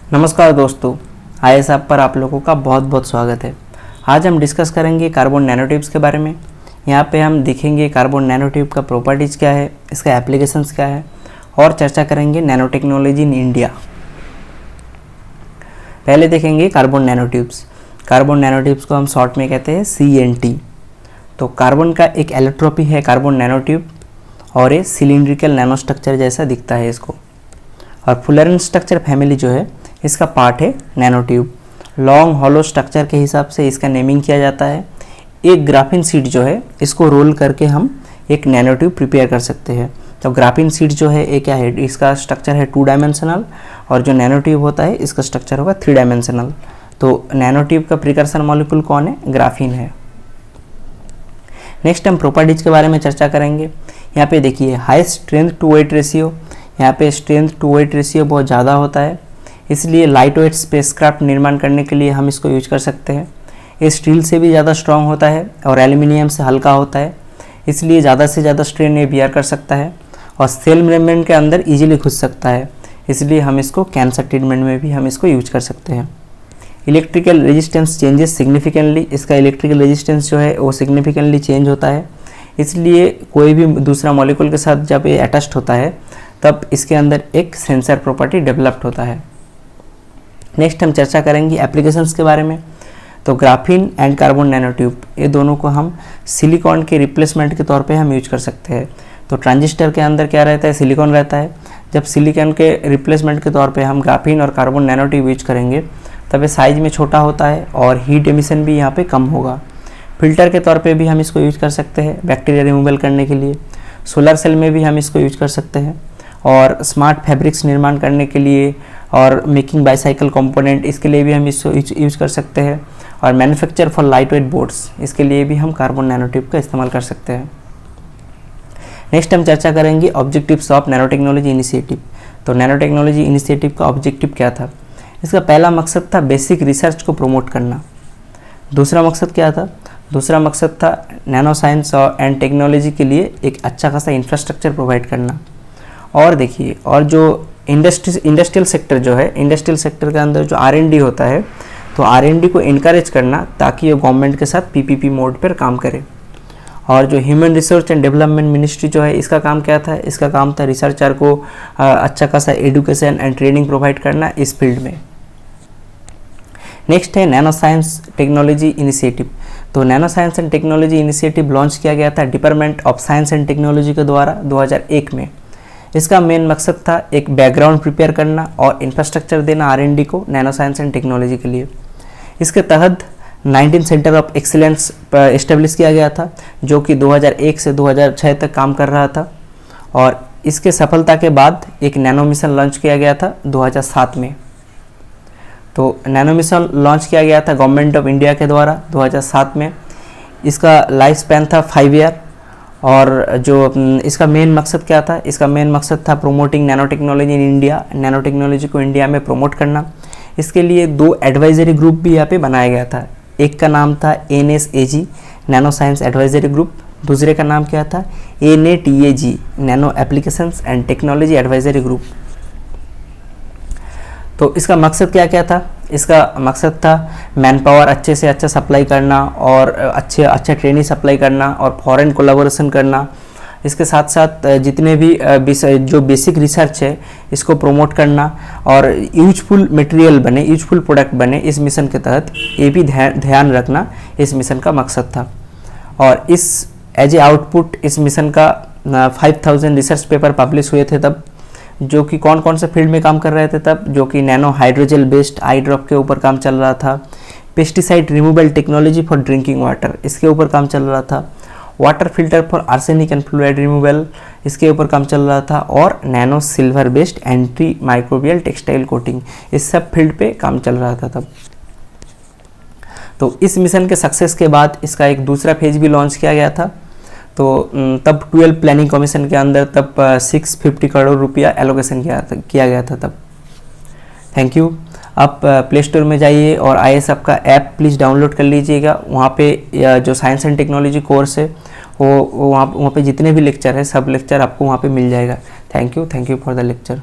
नमस्कार दोस्तों, IAS app पर आप लोगों का बहुत बहुत स्वागत है। आज हम डिस्कस करेंगे कार्बन नैनोट्यूब्स के बारे में। यहाँ पे हम देखेंगे कार्बन नैनोट्यूब का प्रॉपर्टीज़ क्या है, इसका एप्लीकेशंस क्या है और चर्चा करेंगे नैनो टेक्नोलॉजी इन इंडिया। पहले देखेंगे कार्बन नैनोट्यूब्स। कार्बन नैनोट्यूब्स को हम शॉर्ट में कहते हैं CNT। तो कार्बन का एक एलोट्रोपी है कार्बन नैनोट्यूब और ये सिलिंड्रिकल नैनो स्ट्रक्चर जैसा दिखता है इसको। और फुलरन स्ट्रक्चर फैमिली जो है इसका पार्ट है नैनोट्यूब। लॉन्ग हॉलो स्ट्रक्चर के हिसाब से इसका नेमिंग किया जाता है। एक ग्राफीन शीट जो है इसको रोल करके हम एक नैनोट्यूब प्रिपेयर कर सकते हैं। तो ग्राफीन शीट जो है ये क्या है, इसका स्ट्रक्चर है 2 डायमेंशनल और जो नैनोट्यूब होता है इसका स्ट्रक्चर होगा 3 डायमेंशनल। तो नैनोट्यूब का प्रिकर्सर मॉलिक्यूल कौन है, ग्राफीन है। नेक्स्ट हम प्रॉपर्टीज के बारे में चर्चा करेंगे। यहाँ पे देखिए high strength to weight ratio, यहाँ पे स्ट्रेंथ टू वेट रेशियो बहुत ज़्यादा होता है, इसलिए लाइट वेट स्पेसक्राफ्ट निर्माण करने के लिए हम इसको यूज कर सकते हैं। ये स्टील से भी ज़्यादा स्ट्रॉन्ग होता है और एल्यूमिनियम से हल्का होता है, इसलिए ज़्यादा से ज़्यादा स्ट्रेन ये बियर कर सकता है और सेल मेम्ब्रेन के अंदर इजीली घुस सकता है, इसलिए हम इसको कैंसर ट्रीटमेंट में भी हम इसको यूज कर सकते हैं। इलेक्ट्रिकल रेजिस्टेंस चेंजेस सिग्निफिकेंटली, इसका इलेक्ट्रिकल रेजिस्टेंस जो है वो सिग्निफिकेंटली चेंज होता है, इसलिए कोई भी दूसरा मॉलिक्यूल के साथ जब ये अटैच्ड होता है तब इसके अंदर एक सेंसर प्रॉपर्टी डेवलप्ड होता है। नेक्स्ट हम चर्चा करेंगे एप्लीकेशंस के बारे में। तो ग्राफीन एंड कार्बन नैनोट्यूब ये दोनों को हम सिलिकॉन के रिप्लेसमेंट के तौर पे हम यूज कर सकते हैं। तो ट्रांजिस्टर के अंदर क्या रहता है, सिलिकॉन रहता है। जब सिलिकॉन के रिप्लेसमेंट के तौर पे हम ग्राफीन और कार्बन नैनोट्यूब यूज करेंगे तब ये साइज में छोटा होता है और हीट एमिशन भी यहाँ पे कम होगा। फिल्टर के तौर पे भी हम इसको यूज कर सकते हैं बैक्टीरिया रिमूवल करने के लिए। सोलर सेल में भी हम इसको यूज कर सकते हैं और स्मार्ट फैब्रिक्स निर्माण करने के लिए और मेकिंग बाईसाइकिल कंपोनेंट इसके लिए भी हम इसको यूज कर सकते हैं। और manufacture for light weight boards इसके लिए भी हम कार्बन नैनोट्यूब का इस्तेमाल कर सकते हैं। नेक्स्ट हम चर्चा करेंगे objectives of nano technology initiative. तो नैनो टेक्नोलॉजी इनिशिएटिव का ऑब्जेक्टिव क्या था? इसका पहला मकसद था बेसिक रिसर्च को प्रमोट करना। दूसरा मकसद क्या था? दूसरा मकसद था नैनो साइंस एंड टेक्नोलॉजी के लिए एक अच्छा खासा इंफ्रास्ट्रक्चर प्रोवाइड करना। और देखिए, और जो इंडस्ट्रियल सेक्टर जो है, इंडस्ट्रियल सेक्टर के अंदर जो R&D होता है तो R&D को इनकरेज करना ताकि वो गवर्नमेंट के साथ PPP मोड पर काम करे। और जो human resource and development ministry जो है इसका काम क्या था? इसका काम था रिसर्चर को अच्छा खासा एजुकेशन एंड ट्रेनिंग प्रोवाइड करना इस फील्ड में। नेक्स्ट है नैनो साइंस टेक्नोलॉजी इनिशिएटिव। तो nano science and technology initiative launch किया गया था department of science and technology के द्वारा 2001 में। इसका मेन मकसद था एक बैकग्राउंड प्रिपेयर करना और इंफ्रास्ट्रक्चर देना R&D को नैनो साइंस एंड टेक्नोलॉजी के लिए। इसके तहत 19 सेंटर ऑफ एक्सीलेंस इस्टेब्लिश किया गया था जो कि 2001 से 2006 तक काम कर रहा था। और इसके सफलता के बाद एक नैनो मिशन लॉन्च किया गया था 2007 में। तो नैनो मिशन लॉन्च किया गया था गवर्नमेंट ऑफ इंडिया के द्वारा 2007 में। इसका लाइफ स्पैन था 5 ईयर। और जो इसका मेन मकसद क्या था? इसका मेन मकसद था promoting nano technology in India, nano technology को इंडिया में प्रमोट करना। इसके लिए 2 एडवाइजरी ग्रुप भी यहाँ पे बनाया गया था। एक का नाम था NSAG nano science advisory group, दूसरे का नाम क्या था? NATAG nano applications and technology advisory group. तो इसका मकसद क्या क्या था? इसका मकसद था मैन पावर अच्छे से अच्छा सप्लाई करना और अच्छे ट्रेनिंग सप्लाई करना और फॉरेन कोलैबोरेशन करना। इसके साथ साथ जितने भी जो बेसिक रिसर्च है इसको प्रमोट करना और यूजफुल मटेरियल बने, यूजफुल प्रोडक्ट बने इस मिशन के तहत, ये भी ध्यान रखना इस मिशन का मकसद था। और इस एज ए आउटपुट इस मिशन का 5000 रिसर्च पेपर पब्लिश हुए थे तब, जो कि कौन कौन से फील्ड में काम कर रहे थे तब, जो कि nano hydrogel based eye drop के ऊपर काम चल रहा था, pesticide removal technology for drinking water इसके ऊपर काम चल रहा था, water filter for arsenic and fluoride removal इसके ऊपर काम चल रहा था, और nano silver based anti microbial textile coating इस सब फील्ड पे काम चल रहा था तब। तो इस मिशन के सक्सेस के बाद इसका एक दूसरा फेज भी लॉन्च किया गया था। तो तब 12 प्लानिंग कमीशन के अंदर तब 650 करोड़ रुपया एलोकेशन किया गया था तब। Thank you. आप प्ले स्टोर में जाइए और आईएएस ऐप का ऐप प्लीज़ डाउनलोड कर लीजिएगा। वहाँ पे जो साइंस एंड टेक्नोलॉजी कोर्स है वो वहाँ पे जितने भी लेक्चर है सब लेक्चर आपको वहाँ पे मिल जाएगा। Thank you for the lecture.